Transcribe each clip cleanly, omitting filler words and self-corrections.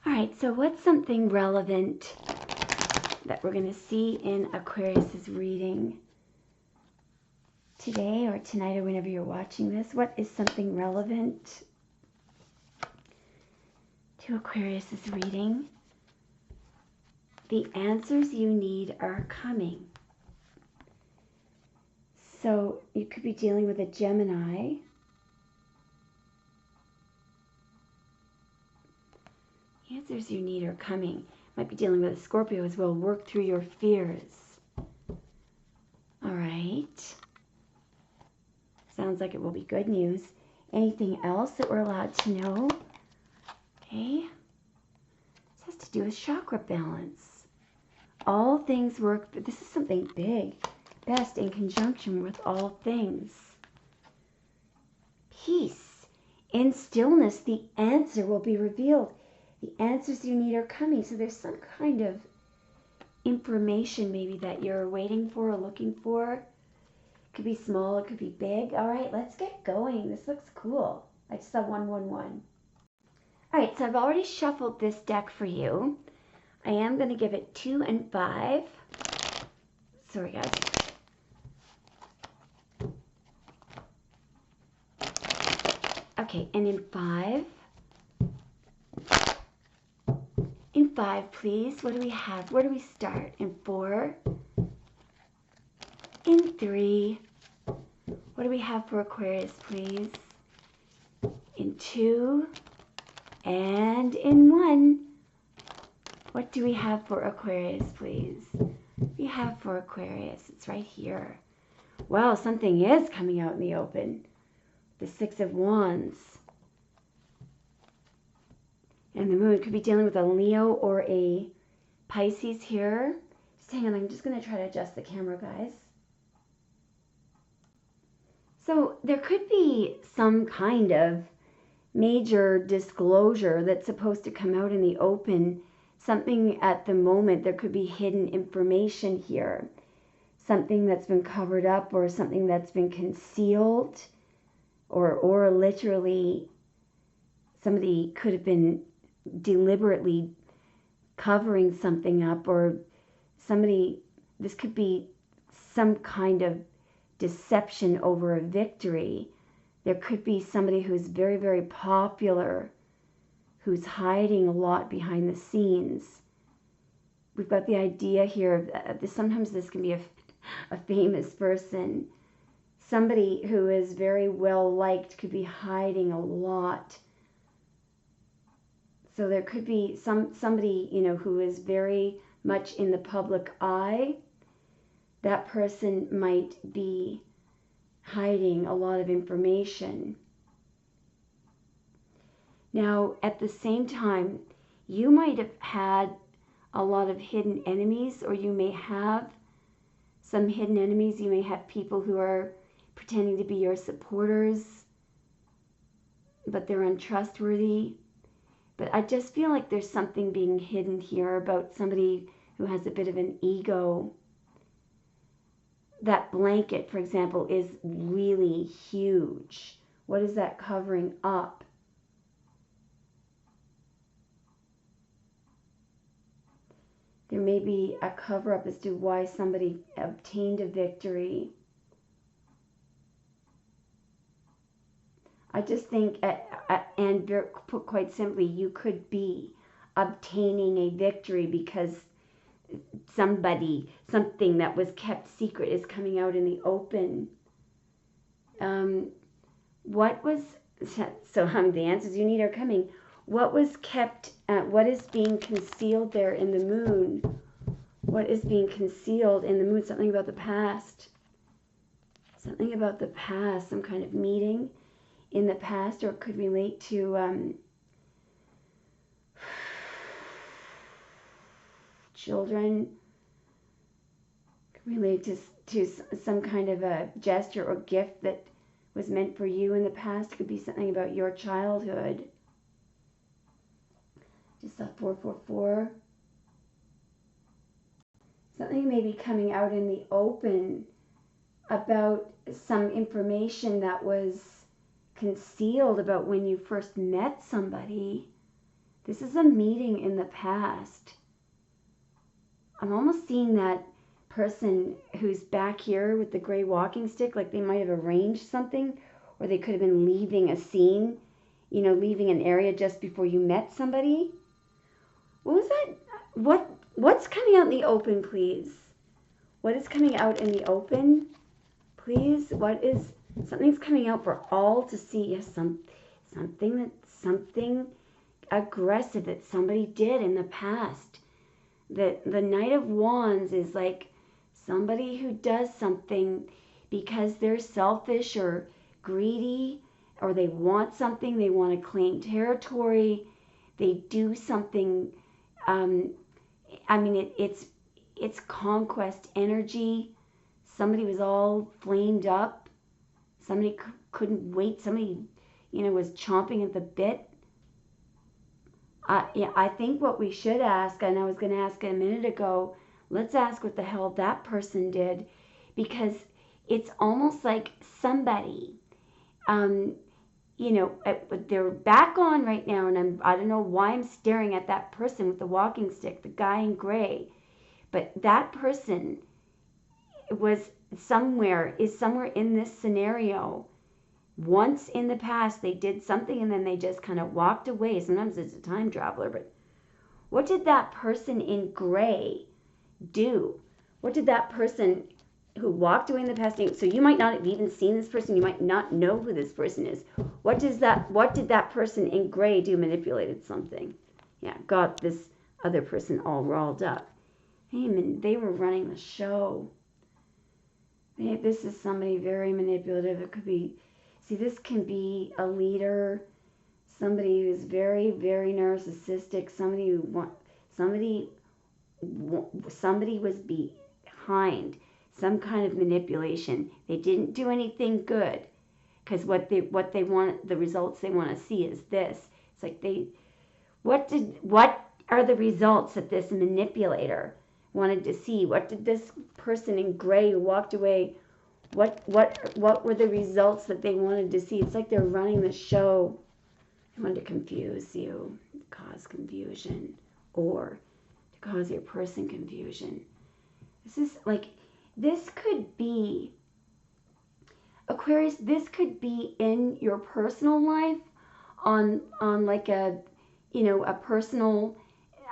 All right, so what's something relevant that we're going to see in Aquarius's reading today or tonight or whenever you're watching this? What is something relevant to Aquarius's reading? The answers you need are coming. So you could be dealing with a Gemini. The answers you need are coming. Might be dealing with a Scorpio as well. Work through your fears. All right. Sounds like it will be good news. Anything else that we're allowed to know? Okay. This has to do with chakra balance. All things work. This is something big. Best in conjunction with all things. Peace. In stillness, the answer will be revealed. The answers you need are coming. So there's some kind of information maybe that you're waiting for or looking for. It could be small, it could be big. All right, let's get going. This looks cool. I just saw 111. All right, so I've already shuffled this deck for you. I am going to give it 2 and 5. Sorry, guys. Okay, and in 5. In 5, please. What do we have? Where do we start? In 4. In 3. What do we have for Aquarius, please? In 2. And in 1. What do we have for Aquarius, please? We have for Aquarius. It's right here. Well, something is coming out in the open. The 6 of Wands. And the moon could be dealing with a Leo or a Pisces here. Just hang on, I'm just going to try to adjust the camera, guys. So there could be some kind of major disclosure that's supposed to come out in the open. Something at the moment, there could be hidden information here. Something that's been covered up or something that's been concealed. Or literally somebody could have been deliberately covering something up, or somebody, this could be some kind of deception over a victory. There could be somebody who's very, very popular, who's hiding a lot behind the scenes. We've got the idea here of sometimes this can be a famous person. Somebody who is very well liked could be hiding a lot. So there could be somebody, you know, who is very much in the public eye. That person might be hiding a lot of information. Now, at the same time, you might have had a lot of hidden enemies, or you may have some hidden enemies. You may have people who are pretending to be your supporters, but they're untrustworthy. But I just feel like there's something being hidden here about somebody who has a bit of an ego. That blanket, for example, is really huge. What is that covering up? There may be a cover-up as to why somebody obtained a victory. I just think, and put quite simply, you could be obtaining a victory because something that was kept secret is coming out in the open. The answers you need are coming. What was kept, what is being concealed there in the moon? What is being concealed in the moon? Something about the past. Something about the past, some kind of meeting in the past, or it could relate to children, could relate to some kind of a gesture or gift that was meant for you in the past. It could be something about your childhood. Just saw 444. Something may be coming out in the open about some information that was concealed about when you first met somebody. This is a meeting in the past. I'm almost seeing that person who's back here with the gray walking stick, like they might have arranged something, or they could have been leaving a scene, you know, leaving an area just before you met somebody. What was that? What's coming out in the open, please? What is coming out in the open, please? Something's coming out for all to see? Yes, something aggressive that somebody did in the past. The Knight of Wands is like somebody who does something because they're selfish or greedy, or they want something, they want to claim territory, they do something. It's conquest energy. Somebody was all flamed up. Somebody couldn't wait. Somebody, was chomping at the bit. I think what we should ask, and I was going to ask a minute ago, let's ask what the hell that person did, because it's almost like somebody, they're back on right now, and I don't know why I'm staring at that person with the walking stick, the guy in gray, but that person is somewhere in this scenario. Once in the past, they did something and then they just kind of walked away. Sometimes it's a time traveler, but what did that person in gray do? What did that person who walked away in the past do? So you might not have even seen this person. You might not know who this person is. What did that person in gray do? Manipulated something. Yeah, got this other person all riled up. Hey, man, they were running the show. This is somebody very manipulative. It could be, this can be a leader, somebody who's very, very narcissistic, somebody was behind some kind of manipulation. They didn't do anything good, because what they want, the results they want to see is this. It's like what are the results that this manipulator wanted to see? What did this person in gray who walked away, what were the results that they wanted to see? It's like they're running the show. They wanted to confuse you, cause confusion, or to cause your person confusion. This could be, Aquarius, this could be in your personal life on like a personal,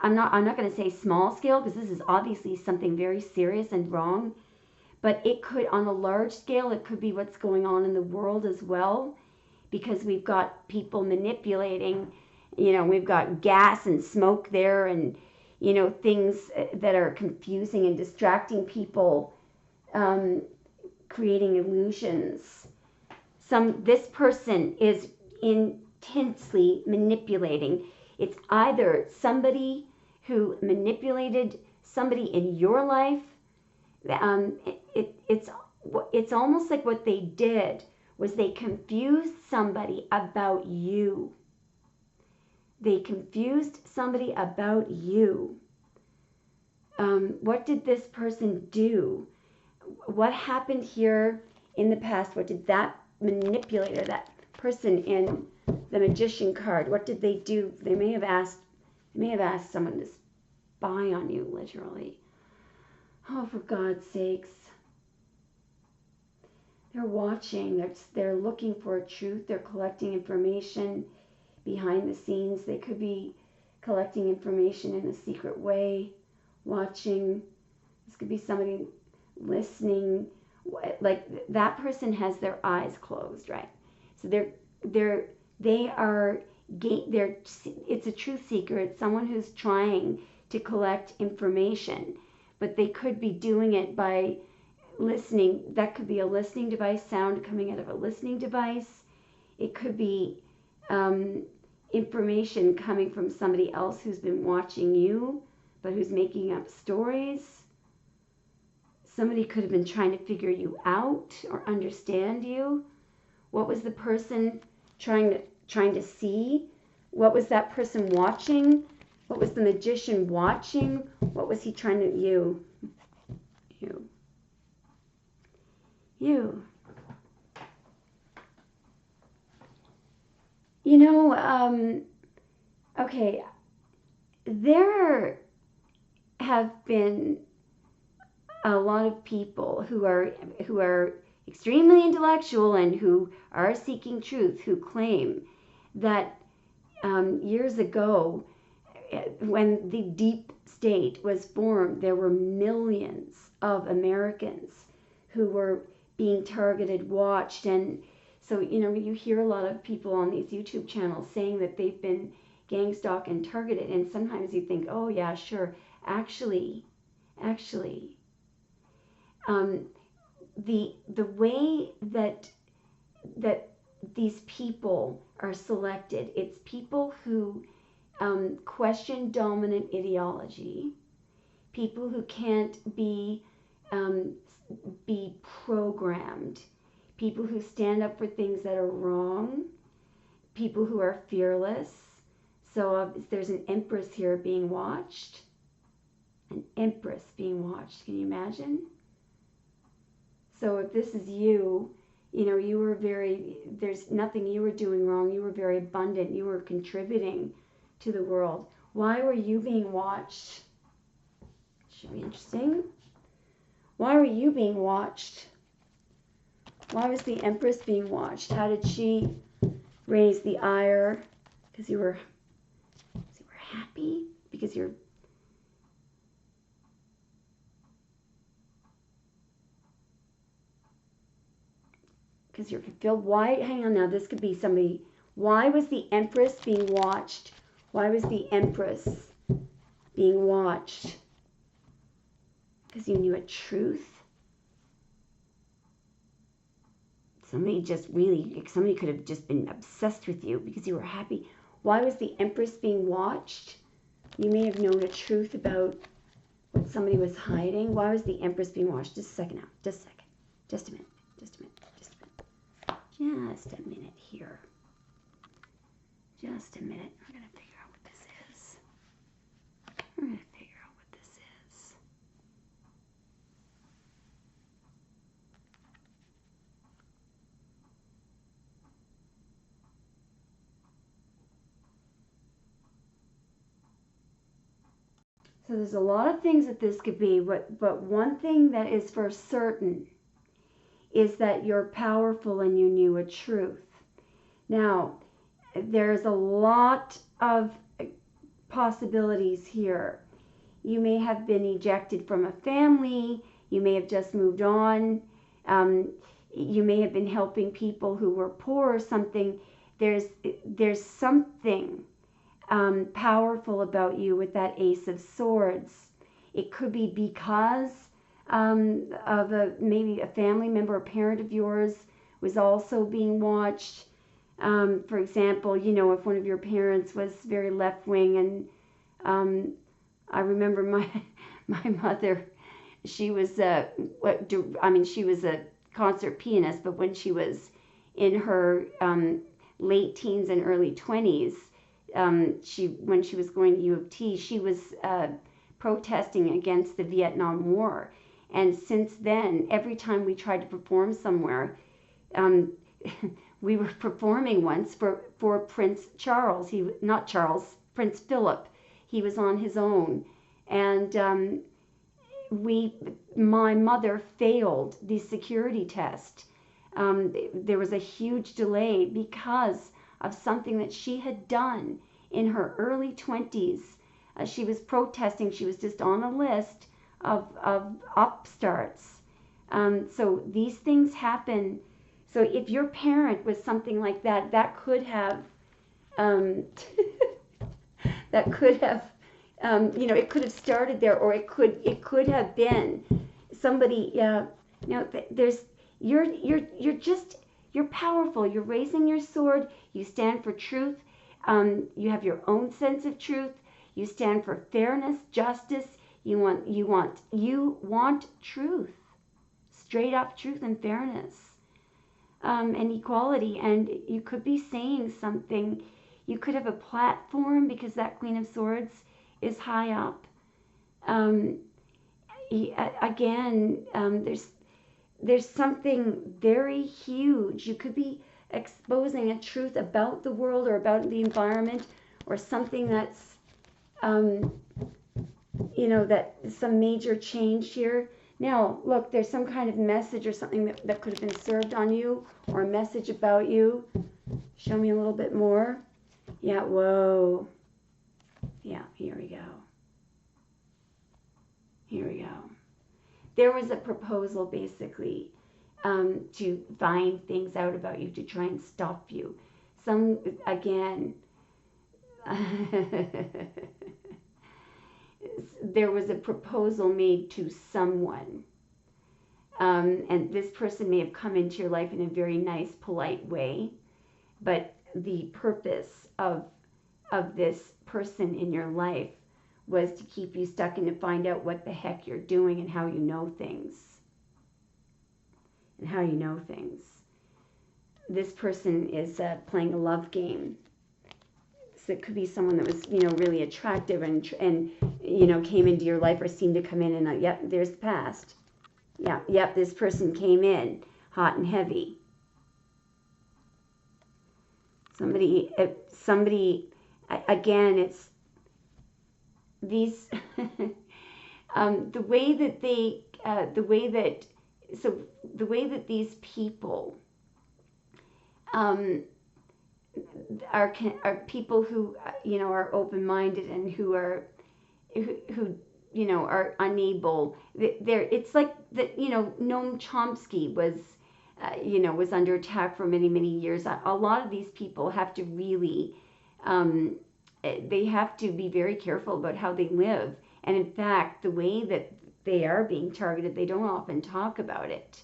I'm not going to say small scale, because this is obviously something very serious and wrong, but it could, on a large scale, it could be what's going on in the world as well, because we've got people manipulating, we've got gas and smoke there, and things that are confusing and distracting people, creating illusions. This person is intensely manipulating. It's either somebody who manipulated somebody in your life. It's almost like what they did was they confused somebody about you. They confused somebody about you. What did this person do? What happened here in the past? What did that manipulator, that person in the Magician card, what did they do? They may have asked someone to spy on you, literally. Oh, for God's sakes. They're watching. They're looking for truth. They're collecting information behind the scenes. They could be collecting information in a secret way, watching. This could be somebody listening. Like that person has their eyes closed, right? So it's a truth seeker. It's someone who's trying to collect information, but they could be doing it by listening. That could be a listening device, sound coming out of a listening device. It could be information coming from somebody else who's been watching you, but who's making up stories. Somebody could have been trying to figure you out or understand you. What was the person trying to see? What was that person watching? What was the magician watching? What was he trying to you? Okay, there have been a lot of people who are extremely intellectual and who are seeking truth, who claim that years ago, when the deep state was formed, there were millions of Americans who were being targeted, watched, and so you hear a lot of people on these YouTube channels saying that they've been gang stalked and targeted, and sometimes you think, oh yeah, sure, actually, the way that these people are selected, it's people who question dominant ideology, people who can't be programmed, people who stand up for things that are wrong, people who are fearless. So there's an empress here being watched. An empress being watched. Can you imagine? So if this is you, you were there's nothing you were doing wrong. You were very abundant. You were contributing to the world. Why were you being watched? Should be interesting. Why were you being watched? Why was the empress being watched? How did she raise the ire? Because you were happy? Because you're fulfilled. Why? Hang on now. This could be somebody. Why was the empress being watched? Why was the empress being watched? Because you knew a truth. Somebody could have just been obsessed with you because you were happy. Why was the empress being watched? You may have known a truth about what somebody was hiding. Why was the empress being watched? Just a second now. Just a second. Just a minute. Just a minute. Just a minute here. Just a minute. We're going to figure out what this is. We're going to figure out what this is. So there's a lot of things that this could be, but one thing that is for certain is that you're powerful and you knew a truth. Now, there's a lot of possibilities here. You may have been ejected from a family. You may have just moved on. You may have been helping people who were poor or something. There's something powerful about you with that Ace of Swords. It could be because of maybe a family member, a parent of yours was also being watched. For example, if one of your parents was very left-wing, and I remember my mother, she was she was a concert pianist, but when she was in her late teens and early 20s, when she was going to U of T, she was protesting against the Vietnam War. And since then, every time we tried to perform somewhere, we were performing once for Prince Charles. Prince Philip. He was on his own. And my mother failed the security test. There was a huge delay because of something that she had done in her early 20s. She was protesting. She was just on a list of upstarts. So these things happen. So if your parent was something like that, that could have, it could have started there, or it could have been somebody. You're powerful. You're raising your sword. You stand for truth. You have your own sense of truth. You stand for fairness, justice. You want truth, straight up truth and fairness, and equality. And you could be saying something. You could have a platform because that Queen of Swords is high up. There's something very huge. You could be exposing a truth about the world or about the environment, or something that's you know, that some major change here. Now, look, there's some kind of message or something that could have been served on you, or a message about you. Show me a little bit more. Yeah, whoa. Yeah, here we go. Here we go. There was a proposal, basically, to find things out about you, to try and stop you. Some, again, there was a proposal made to someone. And this person may have come into your life in a very nice, polite way. But the purpose of this person in your life was to keep you stuck and to find out what the heck you're doing and how you know things. And how you know things. This person is playing a love game. So it could be someone that was, you know, really attractive and you know, came into your life or seemed to come in and, yep, there's the past. Yeah, yep, this person came in hot and heavy. Somebody, again, it's these, the way that these people are people who, you know, are open-minded and who you know, are unable. It's like that, you know, Noam Chomsky was, you know, was under attack for many, many years. A lot of these people have to really, they have to be very careful about how they live. And in fact, the way that they are being targeted, they don't often talk about it.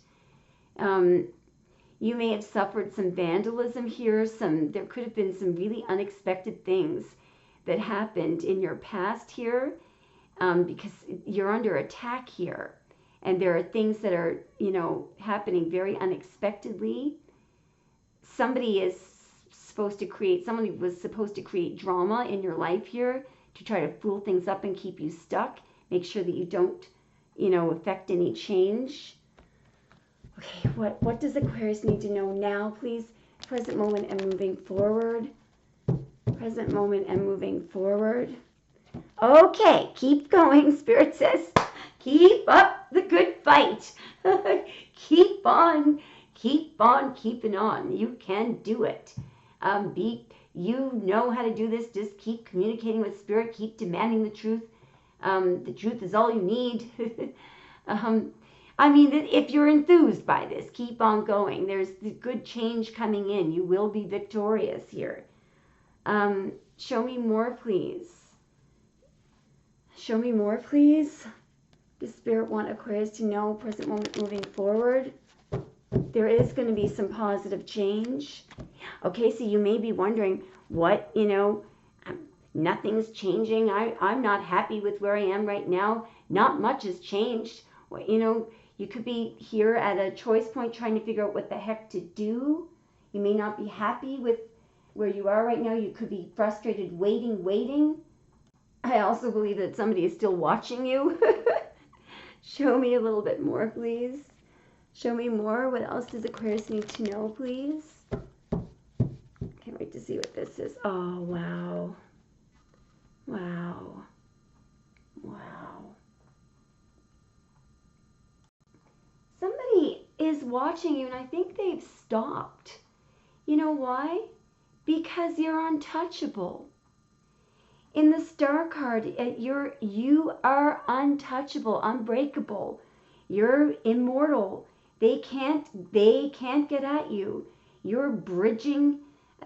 You may have suffered some vandalism here. There could have been some really unexpected things that happened in your past here, because you're under attack here. And there are things that are, you know, happening very unexpectedly. Somebody was supposed to create drama in your life here to try to fool things up and keep you stuck. Make sure that you don't, you know, affect any change. Okay, what does Aquarius need to know now, please? Present moment and moving forward. Present moment and moving forward. Okay, keep going, Spirit says. Keep up the good fight. Keep on keeping on. You can do it. You know how to do this. Just keep communicating with Spirit. Keep demanding the truth. The truth is all you need. I mean, if you're enthused by this, keep on going. There's the good change coming in. You will be victorious here. Show me more, please. Show me more, please. Does Spirit want Aquarius to know present moment moving forward? There is going to be some positive change. Okay, so you may be wondering, what, you know, nothing's changing. I'm not happy with where I am right now. Not much has changed. Well, you know, you could be here at a choice point trying to figure out what the heck to do. You may not be happy with where you are right now. You could be frustrated, waiting. I also believe that somebody is still watching you. Show me a little bit more, please. Show me more. What else does Aquarius need to know, please? Can't wait to see what this is. Oh, wow. Wow. Wow. Somebody is watching you, and I think they've stopped. You know why? Because you're untouchable. In the Star card, you are untouchable, unbreakable. You're immortal. They can't get at you. You're bridging,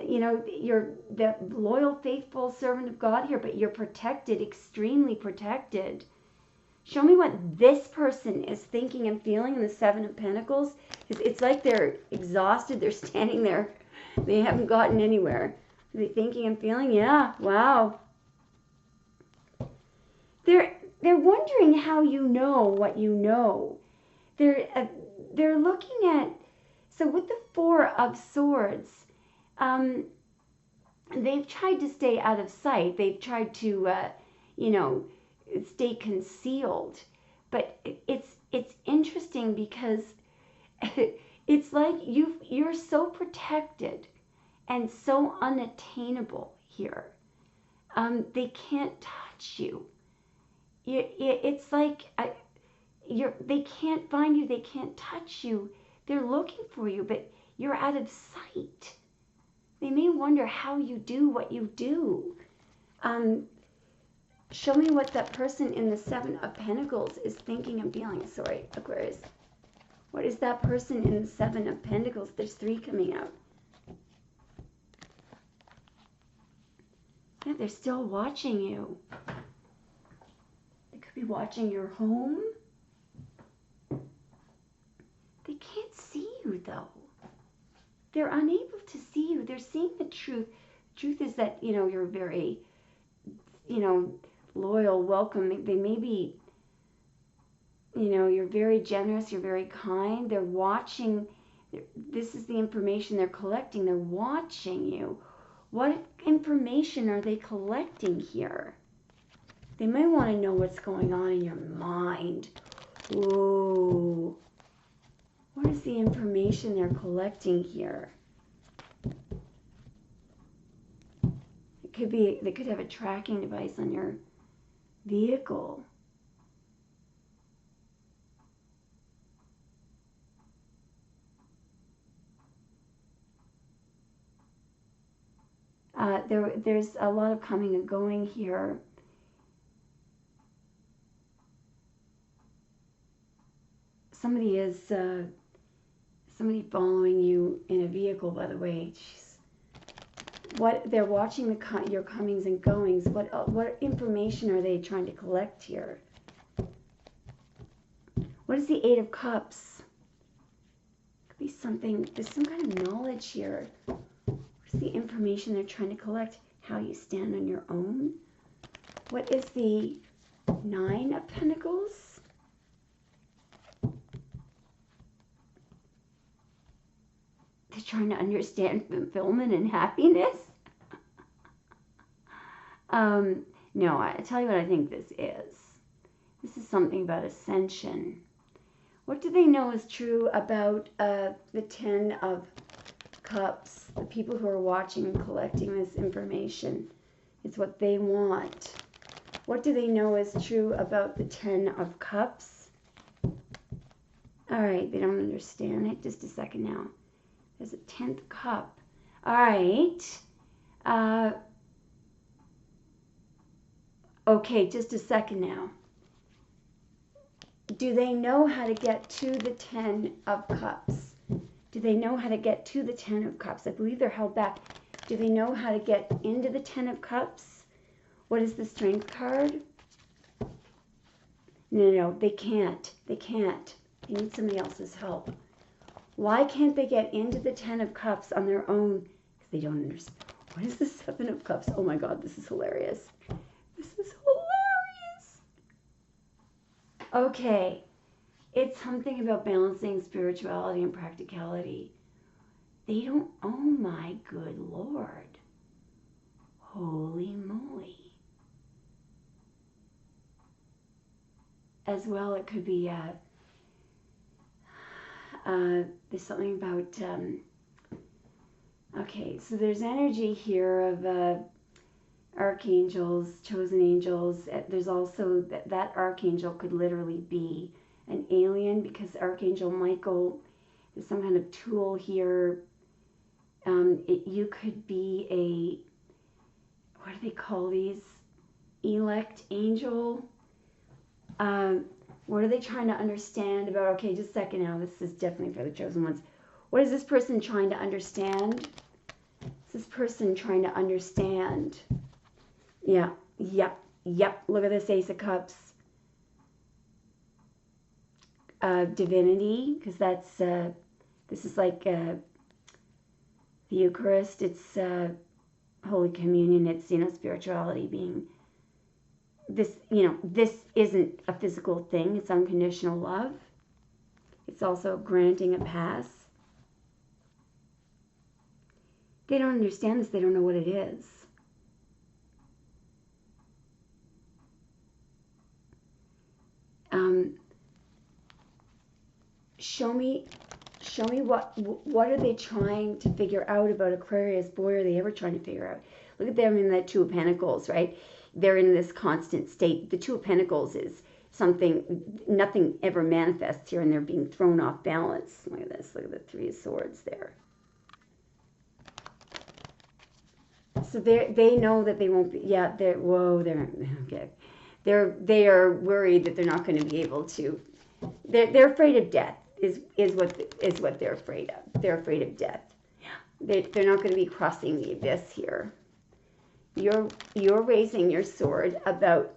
you know, you're the loyal, faithful servant of God here, but you're protected, extremely protected. Show me what this person is thinking and feeling in the Seven of Pentacles. It's like they're exhausted. They're standing there. They haven't gotten anywhere. Are they thinking and feeling? Yeah, wow. They're wondering how you know what you know. They're looking at, so with the Four of Swords, they've tried to stay out of sight. They've tried to, you know, stay concealed. But it's interesting because it's like you're so protected and so unattainable here. They can't touch you. It's like they can't find you. They can't touch you. They're looking for you, but you're out of sight. They may wonder how you do what you do. Show me what that person in the Seven of Pentacles is thinking and feeling. Sorry, Aquarius. What is that person in the Seven of Pentacles? There's 3 coming out. Yeah, they're still watching you. They could be watching your home. They can't see you, though. They're unable to see you. They're seeing the truth. The truth is that, you're very, loyal, welcome. They may be, you're very generous. You're very kind. They're watching. This is the information they're collecting. They're watching you. What information are they collecting here? They may want to know what's going on in your mind. Ooh. What is the information they're collecting here? It could be, they could have a tracking device on your vehicle. There's a lot of coming and going here. Somebody is somebody following you in a vehicle, by the way. Jeez. What they're watching your comings and goings. What information are they trying to collect here? What is the Eight of Cups? Could be something. There's some kind of knowledge here. What's the information they're trying to collect? How you stand on your own. What is the Nine of Pentacles? They're trying to understand fulfillment and happiness. No, I tell you what I think this is. This is something about ascension. What do they know is true about the Ten of Cups? The people who are watching and collecting this information. It's what they want. What do they know is true about the Ten of Cups? All right, they don't understand it. Just a second now. There's a 10th cup. All right. Okay, just a second now. Do they know how to get to the 10 of cups? Do they know how to get to the 10 of cups? I believe they're held back. Do they know how to get into the 10 of cups? What is the Strength card? No, they can't. They can't. They need somebody else's help. Why can't they get into the 10 of Cups on their own? Because they don't understand. What is the 7 of Cups? Oh my God, this is hilarious. This is hilarious. Okay, it's something about balancing spirituality and practicality. They don't, oh my good Lord. Holy moly. As well, it could be there's something about, okay, so there's energy here of archangels, chosen angels. There's also that archangel could literally be an alien, because Archangel Michael is some kind of tool here. You could be a, what do they call these? Elect angel. What are they trying to understand about? Okay, just a second now. This is definitely for the chosen ones. What is this person trying to understand? Is this person trying to understand? Yeah. Look at this Ace of Cups. Divinity, because that's, this is like the Eucharist. It's Holy Communion. It's, spirituality being this, this isn't a physical thing. It's unconditional love. It's also granting a pass. They don't understand this. They don't know what it is. Show me what are they trying to figure out about Aquarius? Boy, are they ever trying to figure out. Look at them in the Two of Pentacles, right? They're in this constant state. The Two of Pentacles is something, nothing ever manifests here, and they're being thrown off balance. Look at this. Look at the Three of Swords there. So they know that they won't be, yeah, they're, whoa, they're, okay. They are worried that they're not going to be able to, they're afraid of death is what they're afraid of. They're afraid of death. They're not going to be crossing the abyss here. You're raising your sword about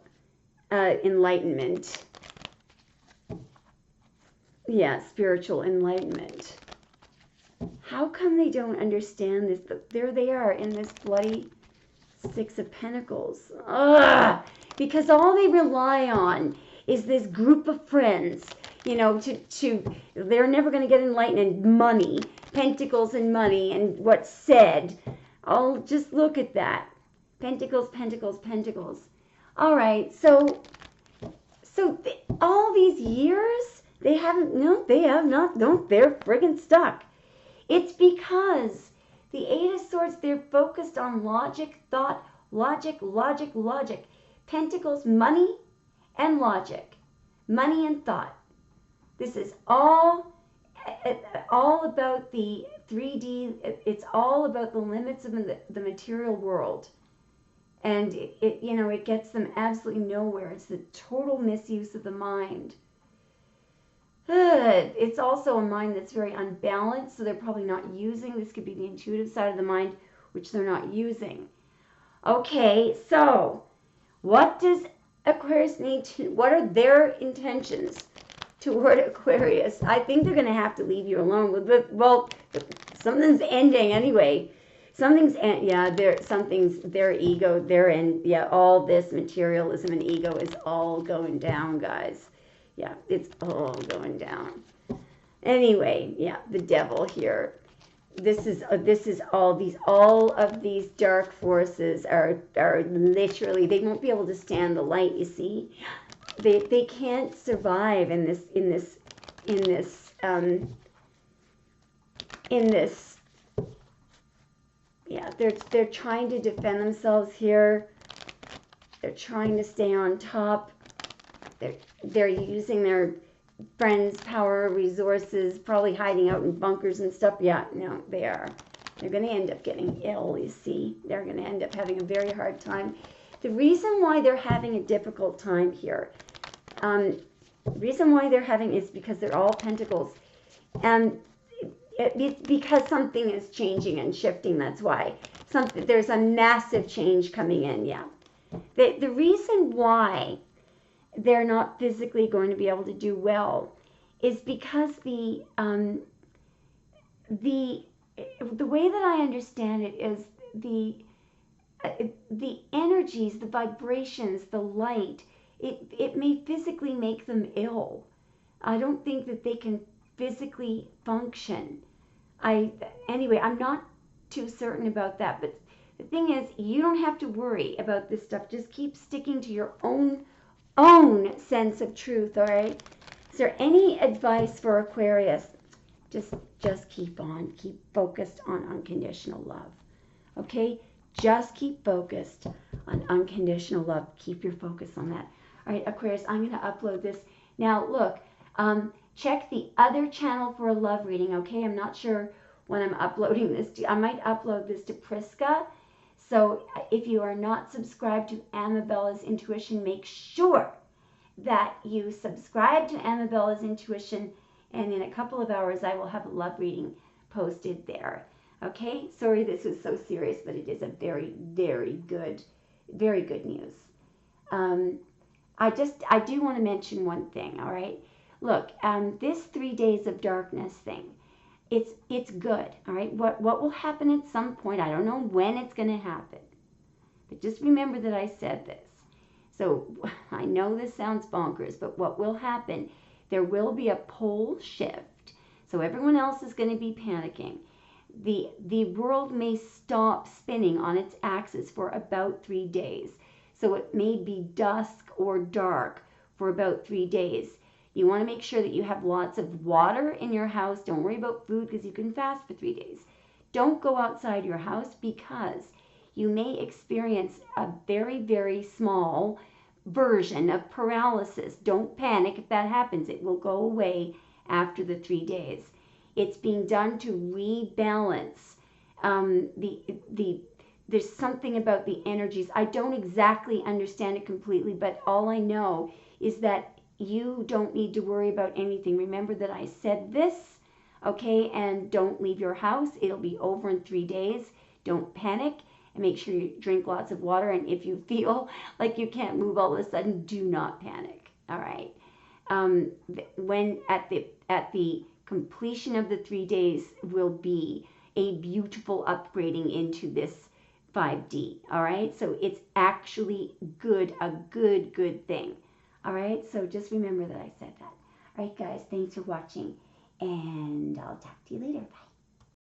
enlightenment. Yeah, spiritual enlightenment. How come they don't understand this? There they are in this bloody Six of Pentacles. Ugh! Because all they rely on is this group of friends, you know, they're never going to get enlightened. Money, pentacles and money, and what's said. I'll just look at that. Pentacles, pentacles, pentacles. All right, so all these years, they have not, they're friggin' stuck. It's because the Eight of Swords, they're focused on logic, thought, logic. Pentacles, money and logic. Money and thought. This is all about the 3D. It's all about the limits of the material world. And it gets them absolutely nowhere. It's the total misuse of the mind. It's also a mind that's very unbalanced, so they're probably not using. This could be the intuitive side of the mind, which they're not using. Okay, so what does Aquarius need to, what are their intentions toward Aquarius? I think they're going to have to leave you alone with it. Well, something's ending anyway. Their ego, all this materialism and ego is all going down, guys. Yeah, it's all going down. Anyway, yeah, the devil here. This is all of these dark forces are literally, they won't be able to stand the light, you see. They can't survive in this yeah, they're trying to defend themselves here. They're trying to stay on top. They're using their friends' power, resources, probably hiding out in bunkers and stuff. Yeah, no, they are. They're going to end up getting ill, you see. They're going to end up having a very hard time. The reason why they're having a difficult time here, the reason why they're having is because they're all pentacles. And it's because something is changing and shifting, that's why. There's a massive change coming in, yeah. The reason why they're not physically going to be able to do well is because the way that I understand it is the energies, the vibrations, the light, it may physically make them ill. I don't think that they can physically function. Anyway, I'm not too certain about that, but the thing is, you don't have to worry about this stuff. Just keep sticking to your own sense of truth, all right? Is there any advice for Aquarius? Just keep focused on unconditional love, okay? Just keep focused on unconditional love. Keep your focus on that. All right, Aquarius, I'm going to upload this. Now, look, check the other channel for a love reading, okay? I'm not sure when I'm uploading this. I might upload this to Priska. So if you are not subscribed to Amabella's Intuition, make sure that you subscribe to Amabella's Intuition, and in a couple of hours I will have a love reading posted there. Okay? Sorry this was so serious, but it is a very, very good news. I do want to mention one thing, all right? Look, this 3 days of darkness thing, it's good, all right? What will happen at some point, I don't know when it's going to happen, but just remember that I said this. So I know this sounds bonkers, but what will happen, there will be a pole shift. So everyone else is going to be panicking. The world may stop spinning on its axis for about 3 days. So it may be dusk or dark for about 3 days. You want to make sure that you have lots of water in your house. Don't worry about food because you can fast for 3 days. Don't go outside your house because you may experience a very, very small version of paralysis. Don't panic if that happens. It will go away after the 3 days. It's being done to rebalance there's something about the energies. I don't exactly understand it completely, but all I know is that you don't need to worry about anything. Remember that I said this, okay? And don't leave your house. It'll be over in 3 days. Don't panic, and make sure you drink lots of water. And if you feel like you can't move all of a sudden, do not panic. All right. When at the completion of the 3 days will be a beautiful upgrading into this 5D. All right. So it's actually good, a good thing. All right. So just remember that I said that. All right, guys. Thanks for watching, and I'll talk to you later. Bye.